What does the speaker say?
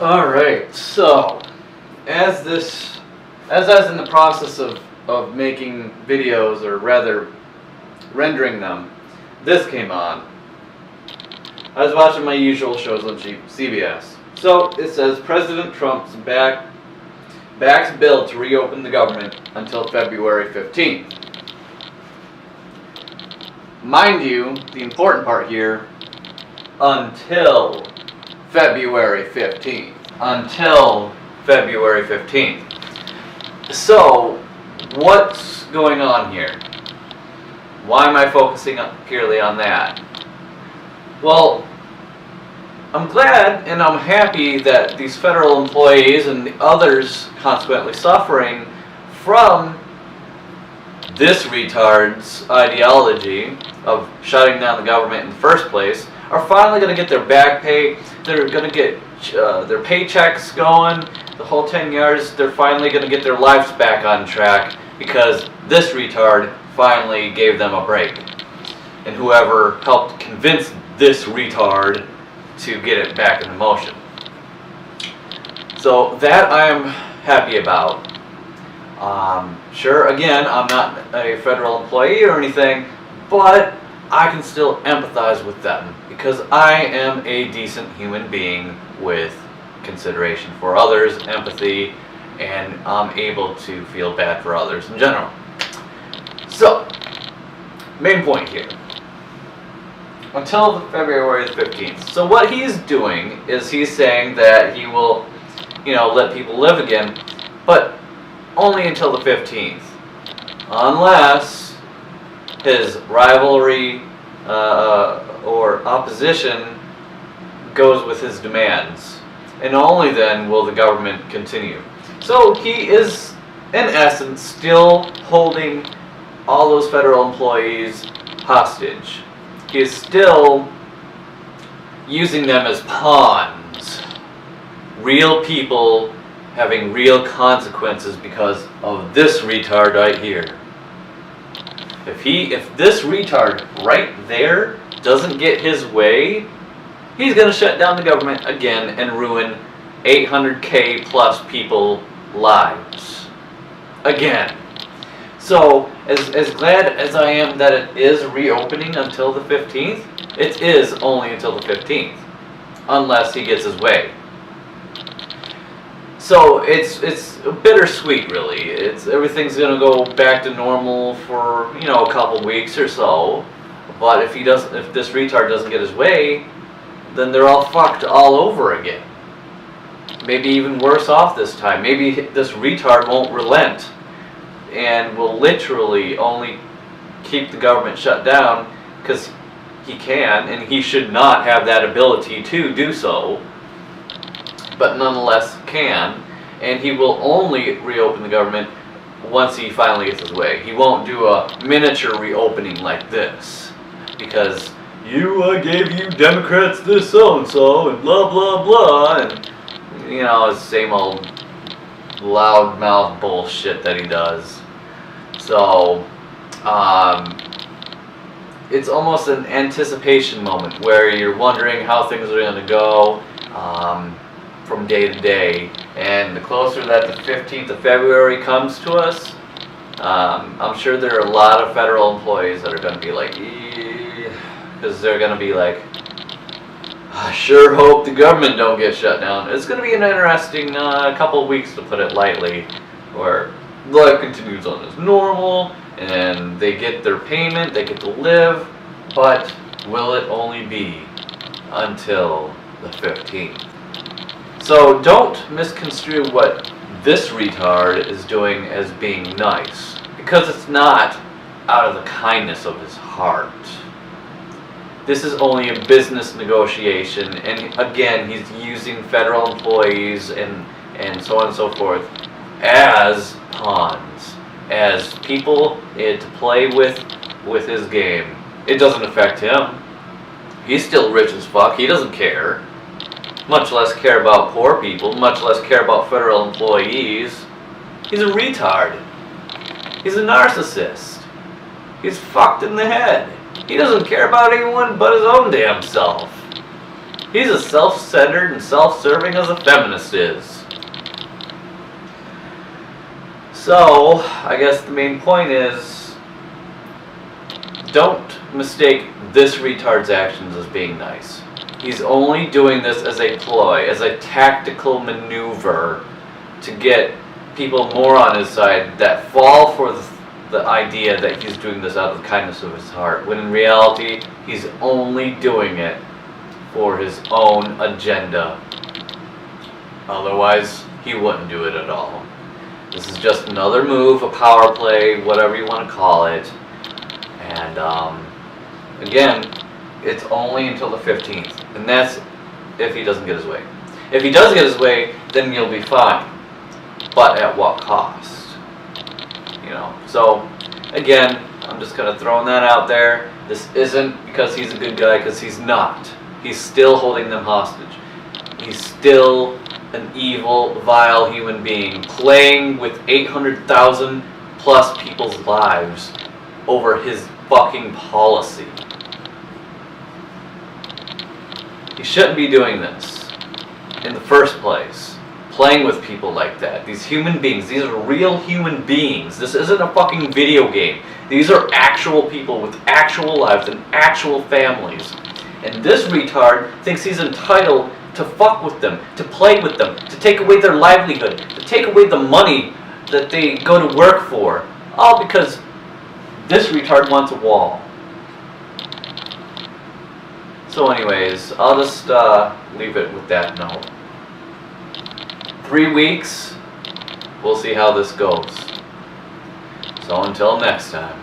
Alright, so as I was in the process of making videos, or rather rendering them, this came on. I was watching my usual shows on CBS. So it says President Trump's backs bill to reopen the government until February 15th. Mind you, the important part here, until February 15th. Until February 15th. So, what's going on here? Why am I focusing purely on that? Well, I'm glad and I'm happy that these federal employees and the others consequently suffering from this retard's ideology of shutting down the government in the first place are finally going to get their back pay. They're going to get their paychecks going, the whole 10 yards. They're finally going to get their lives back on track because this retard finally gave them a break. And whoever helped convince this retard to get it back into motion. So that I am happy about. Sure, again, I'm not a federal employee or anything, but I can still empathize with them because I am a decent human being with consideration for others, empathy, and I'm able to feel bad for others in general. So, main point here. Until February 15th. So what he's doing is he's saying that he will, let people live again, but only until the 15th. Unless his rivalry or opposition goes with his demands. And only then will the government continue. So he is, in essence, still holding all those federal employees hostage. He is still using them as pawns. Real people having real consequences because of this retard right here. If this retard right there doesn't get his way, he's going to shut down the government again and ruin 800K plus people lives. Again. So, as glad as I am that it is reopening until the 15th, it is only until the 15th. Unless he gets his way. So, it's bittersweet, really. Everything's going to go back to normal for, a couple weeks or so. But if this retard doesn't get his way, then they're all fucked all over again. Maybe even worse off this time. Maybe this retard won't relent and will literally only keep the government shut down because he can, and he should not have that ability to do so, but nonetheless can, and he will only reopen the government once he finally gets his way. He won't do a miniature reopening like this, because I gave you Democrats this so-and-so, and blah blah blah, and it's the same old loudmouth bullshit that he does. So, it's almost an anticipation moment where you're wondering how things are going to go from day to day. And the closer that the 15th of February comes to us, I'm sure there are a lot of federal employees that are going to be like, because they're going to be like, I sure hope the government don't get shut down. It's going to be an interesting couple of weeks, to put it lightly, where life continues on as normal, and they get their payment, they get to live, but will it only be until the 15th? So don't misconstrue what this retard is doing as being nice, because it's not out of the kindness of his heart. This is only a business negotiation, and again, he's using federal employees and so on and so forth as pawns, as people to play with his game. It doesn't affect him. He's still rich as fuck. He doesn't care. Much less care about poor people, much less care about federal employees. He's a retard. He's a narcissist. He's fucked in the head. He doesn't care about anyone but his own damn self. He's as self-centered and self-serving as a feminist is. So, I guess the main point is, don't mistake this retard's actions as being nice. He's only doing this as a ploy, as a tactical maneuver to get people more on his side that fall for the idea that he's doing this out of the kindness of his heart, when in reality, he's only doing it for his own agenda. Otherwise, he wouldn't do it at all. This is just another move, a power play, whatever you want to call it. And again, it's only until the 15th. And that's if he doesn't get his way. If he does get his way, then you'll be fine. But at what cost? You know, so again, I'm just kind of throwing that out there. This isn't because he's a good guy, because he's not. He's still holding them hostage. He's still an evil, vile human being, playing with 800,000 plus people's lives over his fucking policy. He shouldn't be doing this in the first place. Playing with people like that. These human beings. These are real human beings. This isn't a fucking video game. These are actual people with actual lives and actual families. And this retard thinks he's entitled to fuck with them, to play with them, to take away their livelihood, to take away the money that they go to work for. All because this retard wants a wall. So anyways, I'll just leave it with that note. 3 weeks, we'll see how this goes. So until next time.